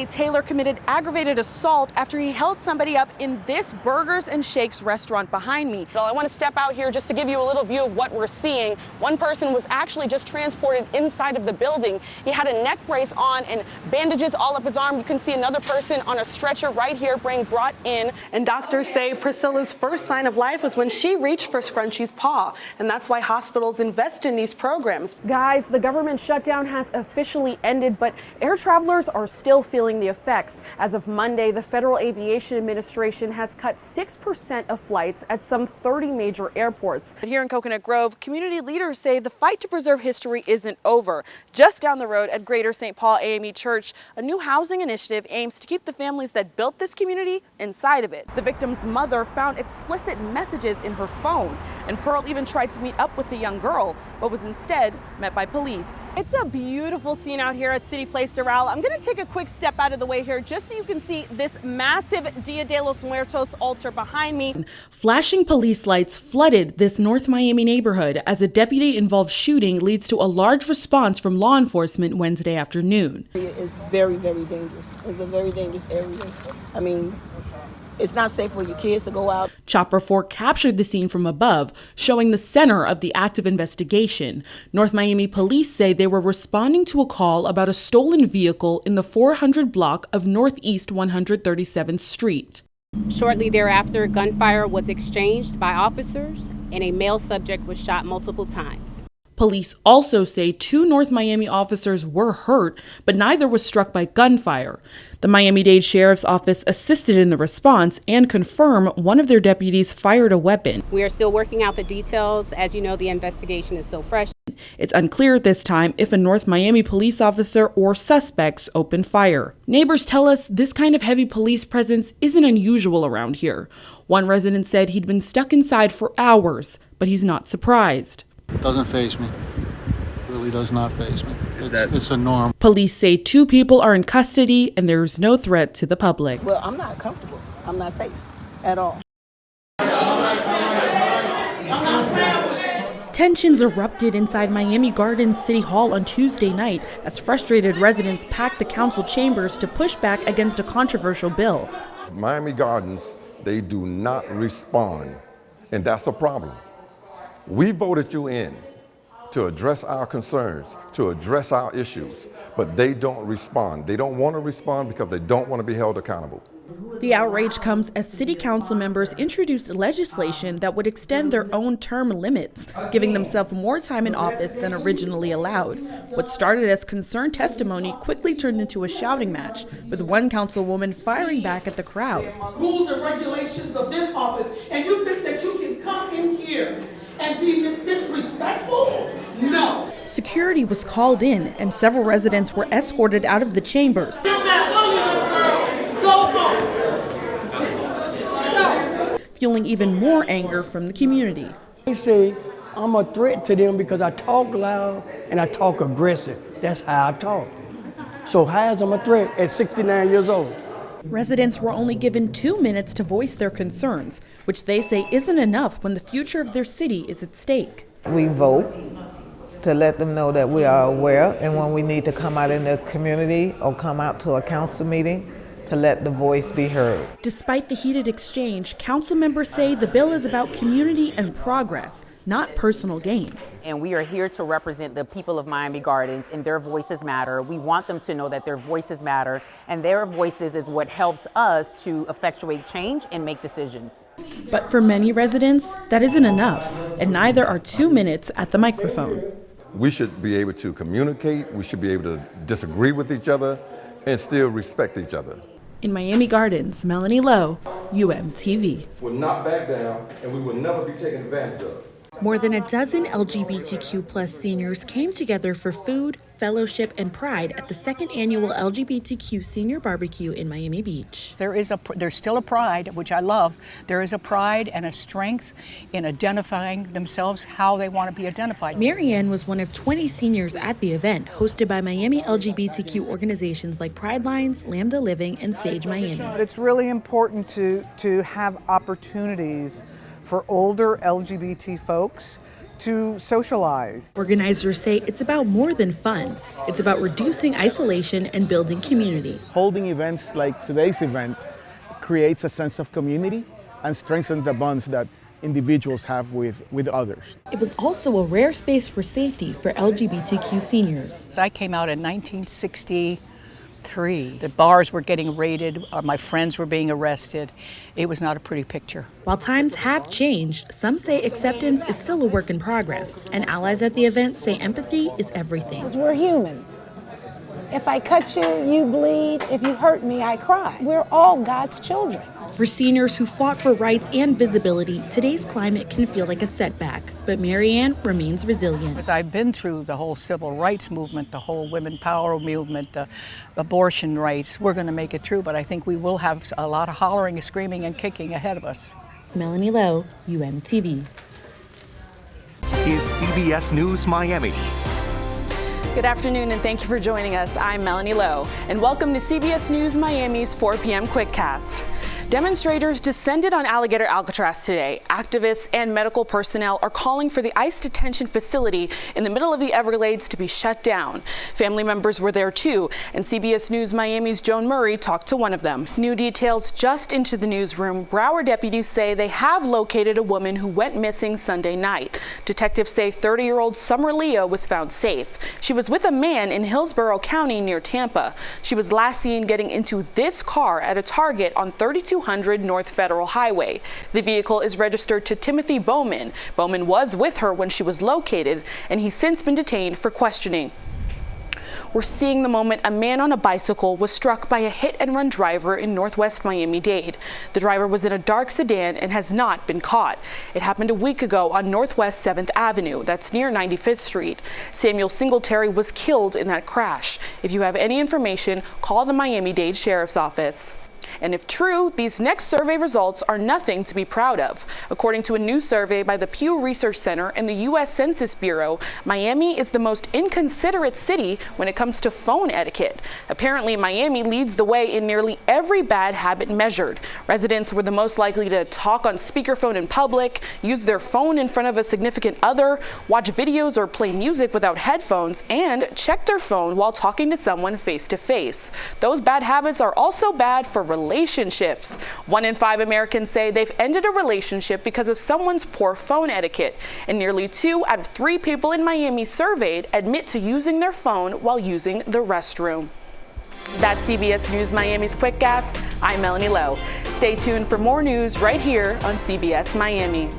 say Taylor committed aggravated assault after he held somebody up in this Burgers and Shakes restaurant behind me. Well, I want to step out here just to give you a little view of what we're seeing. One person was actually just transported inside of the building. He had a neck brace on and bandages all up his arm. You can see another person on a stretcher right here being brought in. And doctors say Priscilla's first sign of life was when she reached for Scrunchy's paw. And that's why hospitals invest in these programs. Guys, the government shutdown has officially ended, but air travelers are still feeling the effects. As of Monday, the Federal Aviation Administration has cut 6% of flights at some 30 major airports. But here in Coconut Grove, community leaders say the fight to preserve history isn't over. Just down the road at Greater St. Paul AME Church, a new housing initiative aims to keep the families that built this community inside of it. The victim's mother found explicit messages in her phone, and Pearl even tried to meet up with the young girl, but was instead met by police. It's a beautiful scene out here at City Place Doral. I'm going to take a quick step out of the way here just so you can see this massive Dia de los Muertos altar behind me. Flashing police lights flooded this North Miami neighborhood as a deputy-involved shooting leads to a large response from law enforcement Wednesday afternoon. It's very, very dangerous. It's a very dangerous area. I mean, it's not safe for your kids to go out. Chopper 4 captured the scene from above, showing the center of the active investigation. North Miami police say they were responding to a call about a stolen vehicle in the 400 block of Northeast 137th Street. Shortly thereafter, gunfire was exchanged by officers and a male subject was shot multiple times. Police also say 2 North Miami officers were hurt, but neither was struck by gunfire. The Miami-Dade Sheriff's Office assisted in the response and confirmed one of their deputies fired a weapon. We are still working out the details. As you know, the investigation is so fresh. It's unclear at this time if a North Miami police officer or suspects opened fire. Neighbors tell us this kind of heavy police presence isn't unusual around here. One resident said he'd been stuck inside for hours, but he's not surprised. Doesn't faze me. Really does not faze me. It's a norm. Police say 2 people are in custody and there's no threat to the public. Well, I'm not comfortable. I'm not safe at all. Tensions erupted inside Miami Gardens City Hall on Tuesday night as frustrated residents packed the council chambers to push back against a controversial bill. Miami Gardens, they do not respond, and that's a problem. We voted you in to address our concerns, to address our issues, but they don't respond. They don't want to respond because they don't want to be held accountable. The outrage comes as city council members introduced legislation that would extend their own term limits, giving themselves more time in office than originally allowed. What started as concerned testimony quickly turned into a shouting match, with one councilwoman firing back at the crowd. Rules and regulations of this office, and you think that you can come in here and be disrespectful? No. Security was called in, and several residents were escorted out of the chambers. Fueling even more anger from the community. They say I'm a threat to them because I talk loud and I talk aggressive. That's how I talk. So how is I'm a threat at 69 years old? Residents were only given 2 minutes to voice their concerns, which they say isn't enough when the future of their city is at stake. We vote to let them know that we are aware, and when we need to come out in the community or come out to a council meeting, to let the voice be heard. Despite the heated exchange, council members say the bill is about community and progress, not personal gain. And we are here to represent the people of Miami Gardens, and their voices matter. We want them to know that their voices matter, and their voices is what helps us to effectuate change and make decisions. But for many residents, that isn't enough, and neither are 2 minutes at the microphone. We should be able to communicate, we should be able to disagree with each other, and still respect each other. In Miami Gardens, Melanie Lowe, UMTV. We'll not back down, and we will never be taken advantage of. More than a dozen LGBTQ+ seniors came together for food, fellowship, and pride at the 2nd annual LGBTQ Senior Barbecue in Miami Beach. There's still a pride, which I love. There is a pride and a strength in identifying themselves how they want to be identified. Marianne was one of 20 seniors at the event, hosted by Miami LGBTQ organizations like Pride Lines, Lambda Living, and Sage Miami. It's really important to have opportunities for older LGBT folks to socialize. Organizers say it's about more than fun. It's about reducing isolation and building community. Holding events like today's event creates a sense of community and strengthens the bonds that individuals have with others. It was also a rare space for safety for LGBTQ seniors. I came out in 1963. The bars were getting raided, my friends were being arrested. It was not a pretty picture. While times have changed, some say acceptance is still a work in progress, and allies at the event say empathy is everything. Because we're human. If I cut you, you bleed. If you hurt me, I cry. We're all God's children. For seniors who fought for rights and visibility, today's climate can feel like a setback. But Marianne remains resilient. As I've been through the whole civil rights movement, the whole women power movement, the abortion rights, we're going to make it through. But I think we will have a lot of hollering, screaming, and kicking ahead of us. Melanie Lowe, UMTV. This is CBS News Miami. Good afternoon, and thank you for joining us. I'm Melanie Lowe, and welcome to CBS News Miami's 4 p.m. Quickcast. Demonstrators descended on Alligator Alcatraz today. Activists and medical personnel are calling for the ICE detention facility in the middle of the Everglades to be shut down. Family members were there too, and CBS News Miami's Joan Murray talked to one of them. New details just into the newsroom. Broward deputies say they have located a woman who went missing Sunday night. Detectives say 30-year-old Summer Leah was found safe. She was with a man in Hillsborough County near Tampa. She was last seen getting into this car at a Target on 3200 North Federal Highway. The vehicle is registered to Timothy Bowman. Bowman was with her when she was located, and he's since been detained for questioning. We're seeing the moment a man on a bicycle was struck by a hit-and-run driver in northwest Miami-Dade. The driver was in a dark sedan and has not been caught. It happened a week ago on Northwest 7th Avenue. That's near 95th Street. Samuel Singletary was killed in that crash. If you have any information, call the Miami-Dade Sheriff's Office. And if true, these next survey results are nothing to be proud of. According to a new survey by the Pew Research Center and the U.S. Census Bureau, Miami is the most inconsiderate city when it comes to phone etiquette. Apparently, Miami leads the way in nearly every bad habit measured. Residents were the most likely to talk on speakerphone in public, use their phone in front of a significant other, watch videos or play music without headphones, and check their phone while talking to someone face to face. Those bad habits are also bad for relationships. 1 in 5 Americans say they've ended a relationship because of someone's poor phone etiquette, and nearly 2 out of 3 people in Miami surveyed admit to using their phone while using the restroom. That's CBS News Miami's Quickcast. I'm Melanie Lowe. Stay tuned for more news right here on CBS Miami.